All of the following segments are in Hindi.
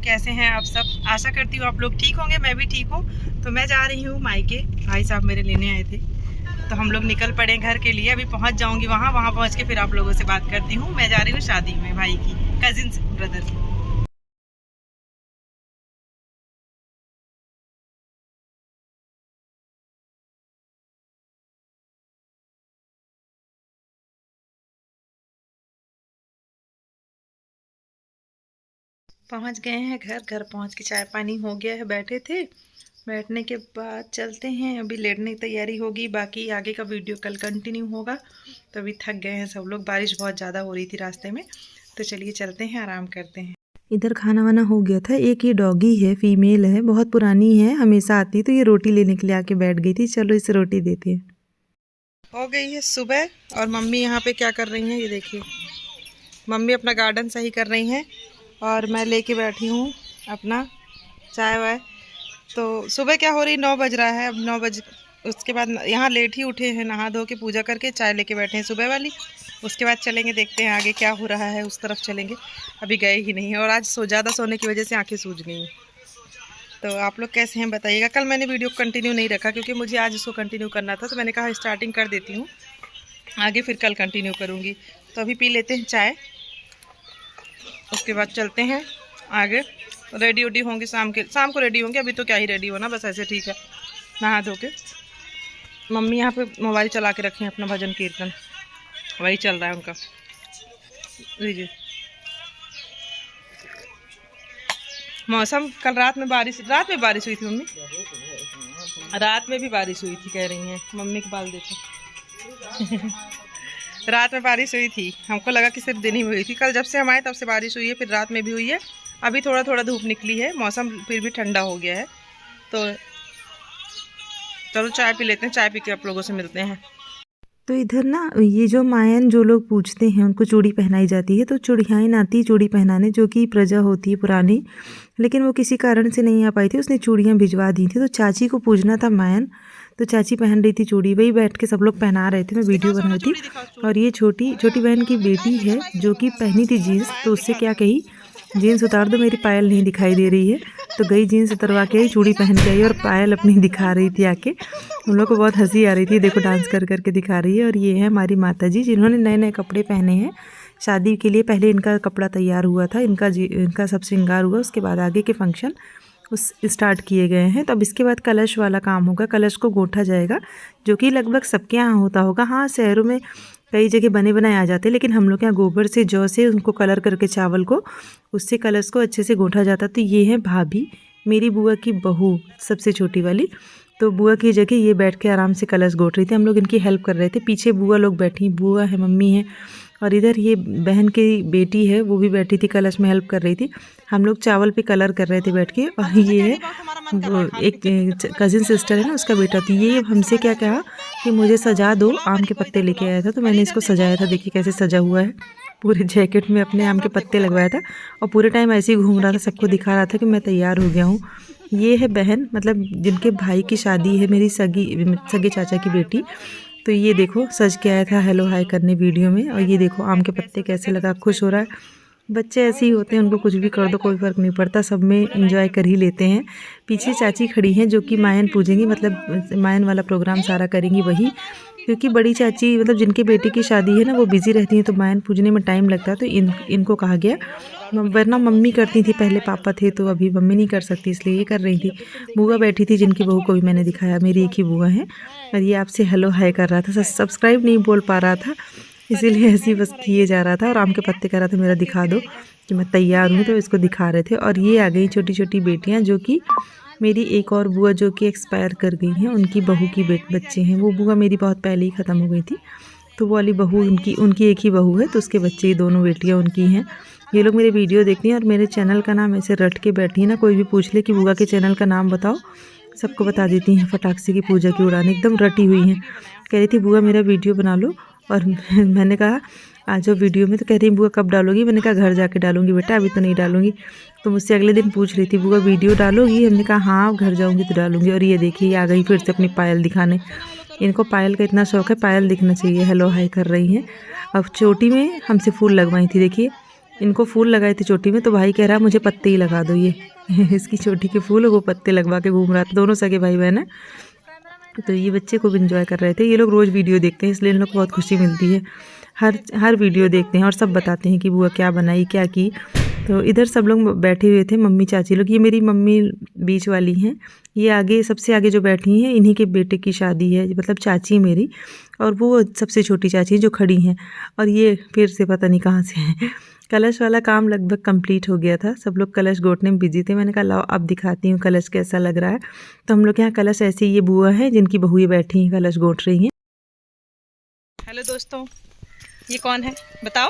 कैसे हैं आप सब। आशा करती हूँ आप लोग ठीक होंगे, मैं भी ठीक हूँ। तो मैं जा रही हूँ मायके, भाई साहब मेरे लेने आए थे तो हम लोग निकल पड़े घर के लिए। अभी पहुँच जाऊँगी वहाँ पहुँच के फिर आप लोगों से बात करती हूँ। मैं जा रही हूँ शादी में भाई की, कजिन ब्रदर की। पहुँच गए हैं घर पहुँच के चाय पानी हो गया है, बैठे थे। बैठने के बाद चलते हैं, अभी लेटने की तैयारी होगी, बाकी आगे का वीडियो कल कंटिन्यू होगा। तो अभी थक गए हैं सब लोग, बारिश बहुत ज़्यादा हो रही थी रास्ते में। तो चलिए चलते हैं, आराम करते हैं। इधर खाना वाना हो गया था। एक ये डॉगी है, फीमेल है, बहुत पुरानी है, हमेशा आती तो ये रोटी लेने के लिए आके बैठ गई थी। चलो इसे रोटी देते हैं। हो गई है सुबह और मम्मी यहाँ पे क्या कर रही हैं ये देखिए। मम्मी अपना गार्डन सही कर रही हैं और मैं लेके बैठी हूँ अपना चाय वाय। तो सुबह क्या हो रही, 9 बज रहा है, अब 9 बज उसके बाद यहाँ लेट ही उठे हैं, नहा धो के पूजा करके चाय लेके बैठे हैं सुबह वाली। उसके बाद चलेंगे, देखते हैं आगे क्या हो रहा है, उस तरफ चलेंगे। अभी गए ही नहीं है और आज ज़्यादा सोने की वजह से आंखें सूज गई हैं। तो आप लोग कैसे हैं बताइएगा। कल मैंने वीडियो कंटिन्यू नहीं रखा क्योंकि मुझे आज इसको कंटिन्यू करना था, तो मैंने कहा स्टार्टिंग कर देती हूँ, आगे फिर कल कंटिन्यू करूँगी। तो अभी पी लेते हैं चाय, उसके बाद चलते हैं आगे। रेडी उडी होंगी शाम को रेडी होंगे, अभी तो क्या ही रेडी होना, बस ऐसे ठीक है नहा धो के। मम्मी यहाँ पे मोबाइल चला के रखे हैं, अपना भजन कीर्तन वही चल रहा है उनका। लीजिए, मौसम कल रात में बारिश हुई थी मम्मी, रात में भी बारिश हुई थी, कह रही हैं मम्मी के बाल देखो। रात में बारिश हुई थी, हमको लगा कि सिर्फ दिन ही हुई थी। कल जब से हम आए तब से बारिश हुई है, फिर रात में भी हुई है। अभी थोड़ा थोड़ा धूप निकली है, मौसम फिर भी ठंडा हो गया है। तो चलो चाय पी लेते हैं, चाय पी के आप लोगों से मिलते हैं। तो इधर ना ये जो मायन जो लोग पूछते हैं उनको चूड़ी पहनाई जाती है। तो चूड़ियाइन आती चूड़ी पहनाने, जो कि प्रजा होती है पुरानी, लेकिन वो किसी कारण से नहीं आ पाई थी, उसने चूड़ियाँ भिजवा दी थी। तो चाची को पूजना था मायन, तो चाची पहन रही थी चूड़ी, वही बैठ के सब लोग पहना रहे थे, मैं वीडियो बना रही थी। और ये छोटी बहन की बेटी है जो कि पहनी थी जीन्स, तो उससे क्या कही, जीन्स उतार दो, मेरी पायल नहीं दिखाई दे रही है। तो गई जीन्स उतरवा के आई, चूड़ी पहन के आई और पायल अपनी दिखा रही थी आके। उन लोग को बहुत हंसी आ रही थी, देखो डांस कर करके दिखा रही है। और ये है हमारी माता जी, जिन्होंने नए नए कपड़े पहने हैं शादी के लिए। पहले इनका कपड़ा तैयार हुआ था, इनका सब श्रृंगार हुआ, उसके बाद आगे के फंक्शन उस स्टार्ट किए गए हैं। तो अब इसके बाद कलश वाला काम होगा, कलश को गोंठा जाएगा, जो कि लगभग सबके यहाँ होता होगा। हाँ, शहरों में कई जगह बने बनाए आ जाते हैं, लेकिन हम लोग के यहाँ गोबर से, जौ से उनको कलर करके चावल को, उससे कलश को अच्छे से गोंठा जाता। तो ये है भाभी, मेरी बुआ की बहू, सबसे छोटी वाली। तो बुआ की जगह ये बैठ के आराम से कलश गोंठ रही थी, हम लोग इनकी हेल्प कर रहे थे। पीछे बुआ लोग बैठी, बुआ है, मम्मी है, और इधर ये बहन की बेटी है, वो भी बैठी थी, कलश में हेल्प कर रही थी। हम लोग चावल पे कलर कर रहे थे बैठ के। और ये है वो एक कज़िन सिस्टर है ना, उसका बेटा। तो ये हमसे क्या कहा कि मुझे सजा दो, आम के पत्ते लेके आया था, तो मैंने इसको सजाया था। देखिए कैसे सजा हुआ है, पूरे जैकेट में अपने आम के पत्ते लगवाया था और पूरे टाइम ऐसे ही घूम रहा था, सबको दिखा रहा था कि मैं तैयार हो गया हूँ। ये है बहन, मतलब जिनके भाई की शादी है, मेरी सगे चाचा की बेटी। तो ये देखो सज के आया था हेलो हाय करने वीडियो में। और ये देखो आम के पत्ते कैसे लगा, खुश हो रहा है। बच्चे ऐसे ही होते हैं, उनको कुछ भी कर दो कोई फ़र्क नहीं पड़ता, सब में एंजॉय कर ही लेते हैं। पीछे चाची खड़ी हैं जो कि मायन पूजेंगी, मतलब मायन वाला प्रोग्राम सारा करेंगी वही, क्योंकि बड़ी चाची मतलब जिनके बेटे की शादी है ना, वो बिज़ी रहती हैं, तो मायन पूजने में टाइम लगता है। तो इनको कहा गया, वरना मम्मी करती थी, पहले पापा थे, तो अभी मम्मी नहीं कर सकती, इसलिए ये कर रही थी। बुआ बैठी थी, जिनकी बहू को भी मैंने दिखाया, मेरी एक ही बुआ है। और ये आपसे हेलो हाय कर रहा था, सब्सक्राइब नहीं बोल पा रहा था, इसीलिए ऐसे ही बस किए जा रहा था। और आम के पत्ते कह रहा था मेरा दिखा दो कि मैं तैयार हूँ, तो इसको दिखा रहे थे। और ये आ गई छोटी छोटी बेटियाँ, जो कि मेरी एक और बुआ जो कि एक्सपायर कर गई हैं, उनकी बहू की बच्चे हैं। वो बुआ मेरी बहुत पहले ही ख़त्म हो गई थी, तो वो वाली बहू उनकी एक ही बहू है, तो उसके बच्चे, दोनों बेटियाँ उनकी हैं। ये लोग मेरे वीडियो देखती हैं और मेरे चैनल का नाम ऐसे रट के बैठी है ना, कोई भी पूछ ले कि बुआ के चैनल का नाम बताओ, सबको बता देती हैं। फटाक की पूजा की उड़ान एकदम रटी हुई हैं। कह रही थी बुआ मेरा वीडियो बना लो, और मैंने कहा आ जाओ वीडियो में। तो कह रही बुआ कब डालोगी, मैंने कहा घर जाके डालूंगी बेटा, अभी तो नहीं डालूंगी। तो मुझसे अगले दिन पूछ रही थी बुआ वीडियो डालोगी, हमने कहा हाँ घर जाऊंगी तो डालूंगी। और ये देखिए, ये आ गई फिर से अपनी पायल दिखाने, इनको पायल का इतना शौक है, पायल दिखना चाहिए, हेलो हाय कर रही हैं। अब चोटी में हमसे फूल लगवाई थी, देखिए इनको फूल लगाए थे चोटी में, तो भाई कह रहा मुझे पत्ते ही लगा दो ये इसकी चोटी के फूल, वो पत्ते लगवा के घूम रहा था। दोनों सगे भाई बहन है। तो ये बच्चे खूब इंजॉय कर रहे थे। ये लोग रोज़ वीडियो देखते हैं, इसलिए इन लोग को बहुत खुशी मिलती है। हर वीडियो देखते हैं और सब बताते हैं कि बुआ क्या बनाई क्या की। तो इधर सब लोग बैठे हुए थे, मम्मी चाची लोग। ये मेरी मम्मी बीच वाली हैं, ये आगे सबसे आगे जो बैठी हैं इन्हीं के बेटे की शादी है, मतलब चाची मेरी, और वो सबसे छोटी चाची हैं जो खड़ी हैं। और ये फिर से पता नहीं कहाँ से हैं। कलश वाला काम लगभग कंप्लीट हो गया था, सब लोग कलश गोटने में बिजी थे। मैंने कहा लाओ अब दिखाती हूँ कलश कैसा लग रहा है। तो हम लोग के यहाँ कलश ऐसे, ये बुआ है जिनकी बहुएं बैठी हैं कलश गोट रही हैं। हेलो दोस्तों, ये कौन है बताओ?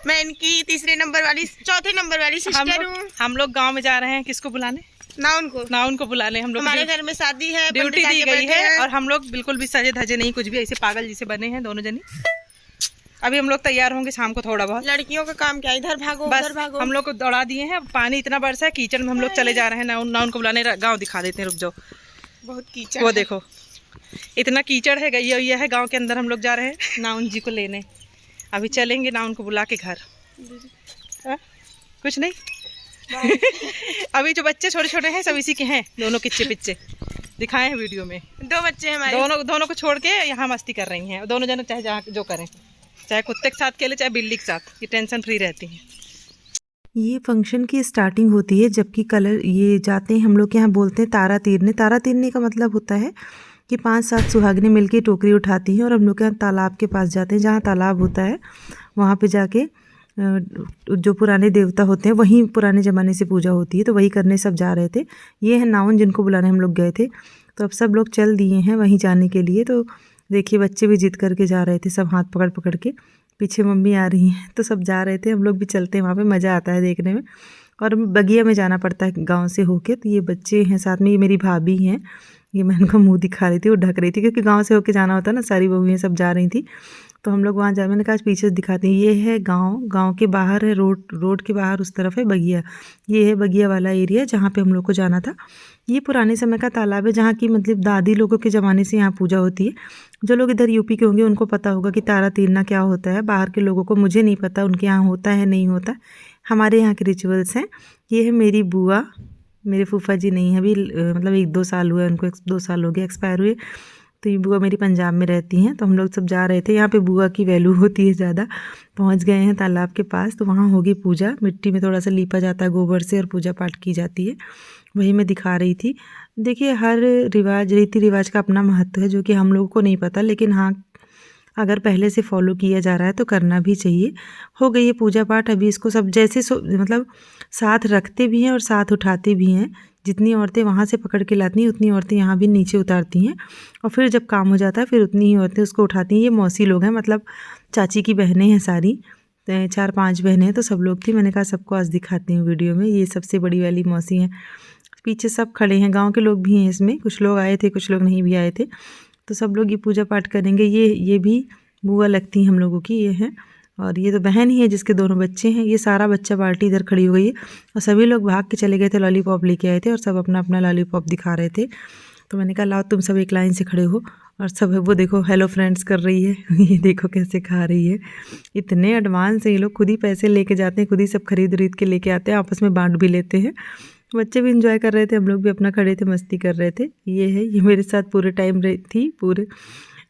मैं इनकी तीसरे नंबर वाली, चौथे नंबर वाली सिस्टर हूँ। हम लोग गांव में जा रहे हैं, किसको बुलाने? ना उनको बुलाने। हम लोग हमारे घर में शादी है, ड्यूटी दी गई है और हम लोग बिल्कुल भी सजे धजे नहीं, कुछ भी ऐसे पागल जैसे बने हैं दोनों जनी। अभी हम लोग तैयार होंगे शाम को थोड़ा बहुत। लड़कियों का काम क्या, इधर भागो बस उधर भागो। हम लोग को दौड़ा दिए हैं, पानी इतना बरसा है, कीचड़ में हम लोग चले जा रहे हैं। ना उनको बुलाने, गाँव दिखा देते हैं, रुक जाओ। बहुत कीचड़, वो देखो इतना कीचड़ है, गैया वैया है गाँव के अंदर। हम लोग जा रहे हैं नाउन जी को लेने, अभी चलेंगे ना उनको बुला के घर। कुछ नहीं अभी जो बच्चे छोटे छोटे हैं सब इसी के हैं, दोनों किच्चे पिच्चे दिखाए हैं वीडियो में। 2 बच्चे हैं हमारे। दोनों को छोड़ के यहाँ मस्ती कर रही हैं। दोनों जने चाहे जहाँ जो करें, चाहे कुत्ते के साथ खेले चाहे बिल्ली के साथ, ये टेंशन फ्री रहती हैं। ये फंक्शन की स्टार्टिंग होती है जबकि कलर ये जाते हैं, हम लोग के यहाँ बोलते हैं तारा तीरने। तारा तीरने का मतलब होता है कि 5-7 सुहागनें मिलके टोकरी उठाती हैं और हम लोग के यहाँ तालाब के पास जाते हैं, जहाँ तालाब होता है वहाँ पे जाके जो पुराने देवता होते हैं वहीं पुराने ज़माने से पूजा होती है, तो वही करने सब जा रहे थे। ये है नाउन जिनको बुलाने हम लोग गए थे। तो अब सब लोग चल दिए हैं वहीं जाने के लिए। तो देखिए बच्चे भी जिद करके जा रहे थे, सब हाथ पकड़ पकड़ के। पीछे मम्मी आ रही हैं तो सब जा रहे थे, हम लोग भी चलते हैं, वहाँ पे मज़ा आता है देखने में। और बगिया में जाना पड़ता है गाँव से होके। तो ये बच्चे हैं साथ में, ये मेरी भाभी हैं, ये मैं उनका मुँह दिखा रही थी, वो ढक रही थी क्योंकि गाँव से होके जाना होता है ना, सारी बहुएँ सब जा रही थी। तो हम लोग वहाँ जा, मैंने कहा पीछे दिखाते हैं। ये है गांव के बाहर है, रोड के बाहर उस तरफ है बगिया। ये है बगिया वाला एरिया जहाँ पे हम लोग को जाना था। ये पुराने समय का तालाब है जहाँ की मतलब दादी लोगों के ज़माने से यहाँ पूजा होती है। जो लोग इधर यूपी के होंगे उनको पता होगा कि तारा तीरना क्या होता है। बाहर के लोगों को मुझे नहीं पता उनके यहाँ होता है नहीं होता, हमारे यहाँ के रिचुअल्स हैं। ये है मेरी बुआ, मेरे फूफा जी नहीं है अभी, मतलब 1-2 साल हुआ है उनको, 2 साल हो गए एक्सपायर हुए। तो ये बुआ मेरी पंजाब में रहती हैं। तो हम लोग सब जा रहे थे, यहाँ पे बुआ की वैल्यू होती है ज़्यादा। पहुँच गए हैं तालाब के पास, तो वहाँ होगी पूजा। मिट्टी में थोड़ा सा लीपा जाता है गोबर से और पूजा पाठ की जाती है, वही मैं दिखा रही थी। देखिए हर रिवाज, रीति रिवाज का अपना महत्व है जो कि हम लोगों को नहीं पता, लेकिन हाँ अगर पहले से फॉलो किया जा रहा है तो करना भी चाहिए। हो गई है पूजा पाठ, अभी इसको सब जैसे मतलब साथ रखते भी हैं और साथ उठाते भी हैं। जितनी औरतें वहाँ से पकड़ के लाती हैं उतनी औरतें यहाँ भी नीचे उतारती हैं, और फिर जब काम हो जाता है फिर उतनी ही औरतें उसको उठाती हैं। ये मौसी लोग हैं, मतलब चाची की बहनें हैं सारी, 4-5 बहनें हैं, तो सब लोग थी। मैंने कहा सबको आज दिखाती हूँ वीडियो में। ये सबसे बड़ी वाली मौसी हैं, पीछे सब खड़े हैं, गाँव के लोग भी हैं इसमें, कुछ लोग आए थे कुछ लोग नहीं भी आए थे। तो सब लोग ये पूजा पाठ करेंगे। ये भी बुआ लगती हैं हम लोगों की, ये हैं। और ये तो बहन ही है जिसके दोनों बच्चे हैं। ये सारा बच्चा पार्टी इधर खड़ी हो गई है और सभी लोग भाग के चले गए थे, लॉलीपॉप लेके आए थे और सब अपना अपना लॉलीपॉप दिखा रहे थे। तो मैंने कहा लाओ तुम सब एक लाइन से खड़े हो, और सब वो देखो हेलो फ्रेंड्स कर रही है ये देखो कैसे खा रही है। इतने एडवांस है ये लोग, खुद ही पैसे लेके जाते हैं, खुद ही सब खरीद के लेके आते हैं, आपस में बांट भी लेते हैं। बच्चे भी इंजॉय कर रहे थे, हम लोग भी अपना खड़े थे, मस्ती कर रहे थे। ये है, ये मेरे साथ पूरे टाइम रही थी, पूरे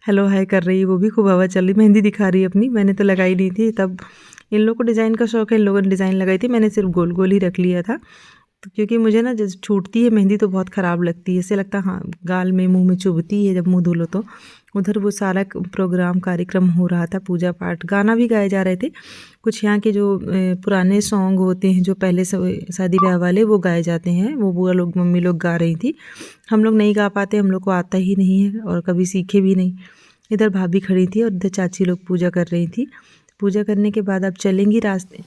हेलो हाय कर रही है, वो भी खूब हवा चल रही, मेहंदी दिखा रही है अपनी। मैंने तो लगाई नहीं थी तब, इन लोगों को डिज़ाइन का शौक है, इन लोगों ने डिज़ाइन लगाई थी, मैंने सिर्फ गोल गोल ही रख लिया था। तो क्योंकि मुझे ना जब छूटती है मेहंदी तो बहुत ख़राब लगती है, ऐसे लगता हाँ गाल में मुँह में चुभती है जब मुँह धो लो तो। उधर वो सारा प्रोग्राम कार्यक्रम हो रहा था, पूजा पाठ, गाना भी गाए जा रहे थे। कुछ यहाँ के जो पुराने सॉन्ग होते हैं जो पहले शादी ब्याह वाले, वो गाए जाते हैं, वो बुआ लोग मम्मी लोग गा रही थी। हम लोग नहीं गा पाते, हम लोग को आता ही नहीं है और कभी सीखे भी नहीं। इधर भाभी खड़ी थी और इधर चाची लोग पूजा कर रही थी। पूजा करने के बाद अब चलेंगी रास्ते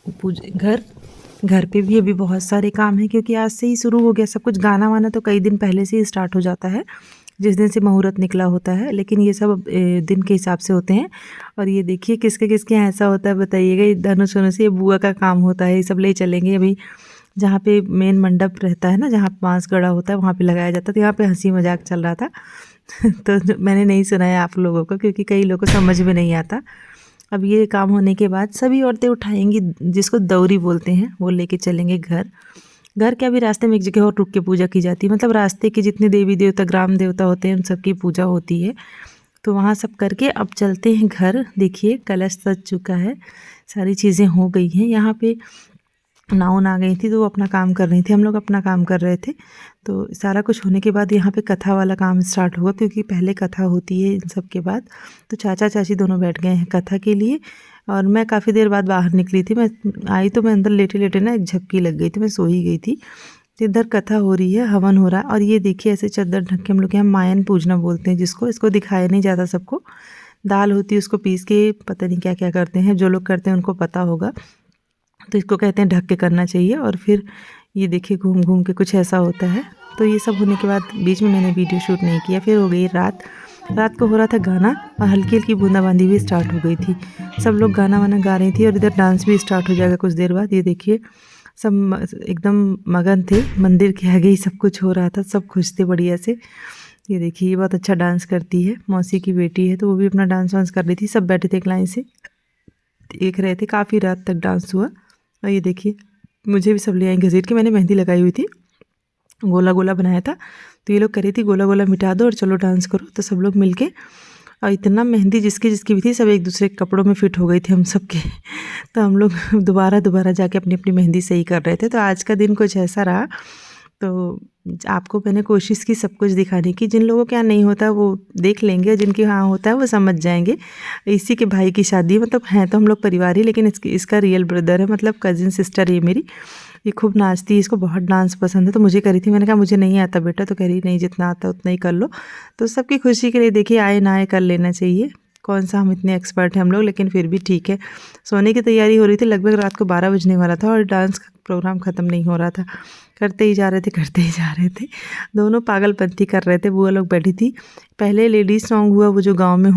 घर पे भी अभी बहुत सारे काम हैं क्योंकि आज से ही शुरू हो गया सब कुछ। गाना वाना तो कई दिन पहले से ही स्टार्ट हो जाता है, जिस दिन से मुहूर्त निकला होता है, लेकिन ये सब दिन के हिसाब से होते हैं। और ये देखिए किसके किसके यहाँ ऐसा होता है बताइएगा। ये धनुष वनुष ये बुआ का काम होता है, ये सब ले चलेंगे अभी जहाँ पे मेन मंडप रहता है ना, जहाँ बांस गड़ा होता है वहाँ पे लगाया जाता है। तो यहाँ पे हंसी मजाक चल रहा था तो मैंने नहीं सुनाया आप लोगों को क्योंकि कई लोगों को समझ में नहीं आता। अब ये काम होने के बाद सभी औरतें उठाएंगी, जिसको दौरी बोलते हैं, वो लेके चलेंगे घर। घर के अभी रास्ते में एक जगह और रुक के पूजा की जाती है, मतलब रास्ते के जितने देवी देवता ग्राम देवता होते हैं उन सबकी पूजा होती है। तो वहाँ सब करके अब चलते हैं घर। देखिए कलश सज चुका है, सारी चीज़ें हो गई हैं। यहाँ पे नाउन आ गई थी तो वो अपना काम कर रही थी, हम लोग अपना काम कर रहे थे। तो सारा कुछ होने के बाद यहाँ पे कथा वाला काम स्टार्ट हुआ, क्योंकि पहले कथा होती है इन सब के बाद। तो चाचा चाची दोनों बैठ गए हैं कथा के लिए, और मैं काफ़ी देर बाद बाहर निकली थी। मैं आई तो मैं अंदर लेटे लेटे ना एक झपकी लग गई थी, मैं सो ही गई थी। तो इधर कथा हो रही है, हवन हो रहा है, और ये देखिए ऐसे चादर ढक के हम लोग यहाँ मायन पूजना बोलते हैं जिसको, इसको दिखाया नहीं जाता सबको। दाल होती है, उसको पीस के पता नहीं क्या क्या करते हैं, जो लोग करते हैं उनको पता होगा। तो इसको कहते हैं ढक के करना चाहिए। और फिर ये देखिए घूम घूम के कुछ ऐसा होता है। तो ये सब होने के बाद बीच में मैंने वीडियो शूट नहीं किया। फिर हो गई रात, रात को हो रहा था गाना, और हल्की हल्की बूंदाबांदी भी स्टार्ट हो गई थी। सब लोग गाना वाना गा रही थी, और इधर डांस भी स्टार्ट हो जाएगा कुछ देर बाद। ये देखिए सब एकदम मगन थे, मंदिर के आगे ही सब कुछ हो रहा था, सब खुश थे बढ़िया से। ये देखिए ये बहुत अच्छा डांस करती है, मौसी की बेटी है, तो वो भी अपना डांस वांस कर रही थी। सब बैठे थे एक लाइन से देख रहे थे, काफ़ी रात तक डांस हुआ। और ये देखिए मुझे भी सब ले आई घसीट के, मैंने मेहंदी लगाई हुई थी, गोला गोला बनाया था। तो ये लोग कह रही थी गोला गोला मिटा दो और चलो डांस करो। तो सब लोग मिलके, और इतना मेहंदी जिसकी जिसकी भी थी सब एक दूसरे के कपड़ों में फिट हो गई थी हम सब के। तो हम लोग दोबारा जाके अपनी अपनी मेहंदी सही कर रहे थे। तो आज का दिन कुछ ऐसा रहा। तो आपको मैंने कोशिश की सब कुछ दिखाने की। जिन लोगों के यहाँ नहीं होता वो देख लेंगे, जिनके यहाँ होता है वो समझ जाएंगे। इसी के भाई की शादी, मतलब हैं तो हम लोग परिवार ही, लेकिन इसका रियल ब्रदर है, मतलब कजिन सिस्टर है मेरी। ये खूब नाचती है, इसको बहुत डांस पसंद है। तो मुझे करी थी, मैंने कहा मुझे नहीं आता बेटा, तो कह रही नहीं जितना आता उतना ही कर लो। तो सबकी खुशी के लिए देखिए आए ना आए कर लेना चाहिए, कौन सा हम इतने एक्सपर्ट हैं हम लोग, लेकिन फिर भी ठीक है। सोने की तैयारी हो रही थी, लगभग रात को 12 बजने वाला था, और डांस का प्रोग्राम ख़त्म नहीं हो रहा था। करते ही जा रहे थे। दोनों पागलपंती कर रहे थे। बुआ लोग बैठी थी, पहले लेडीज सॉन्ग हुआ वो जो गाँव में।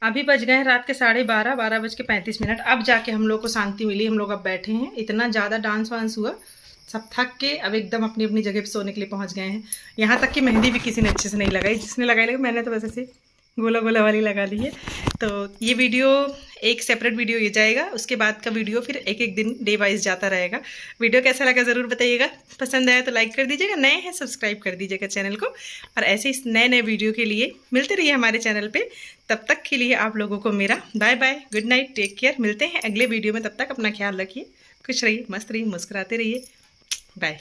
अभी बज गए हैं रात के 12:30, 12:35। अब जाके हम लोग को शांति मिली। हम लोग अब बैठे हैं, इतना ज़्यादा डांस वांस हुआ, सब थक के अब एकदम अपनी अपनी जगह पे सोने के लिए पहुंच गए हैं। यहाँ तक कि मेहंदी भी किसी ने अच्छे से नहीं लगाई, जिसने लगाई मैंने तो बस ऐसे गोला गोला वाली लगा ली है। तो ये वीडियो एक सेपरेट वीडियो ये जाएगा, उसके बाद का वीडियो फिर एक एक दिन डे वाइज जाता रहेगा। वीडियो कैसा लगा ज़रूर बताइएगा, पसंद आया तो लाइक कर दीजिएगा, नए हैं सब्सक्राइब कर दीजिएगा चैनल को। और ऐसे इस नए नए वीडियो के लिए मिलते रहिए हमारे चैनल पे। तब तक के लिए आप लोगों को मेरा bye bye, good night, take care. मिलते हैं अगले वीडियो में, तब तक अपना ख्याल रखिए, खुश रहिए, मस्त रहिए, मुस्कुराते रहिए। बाय।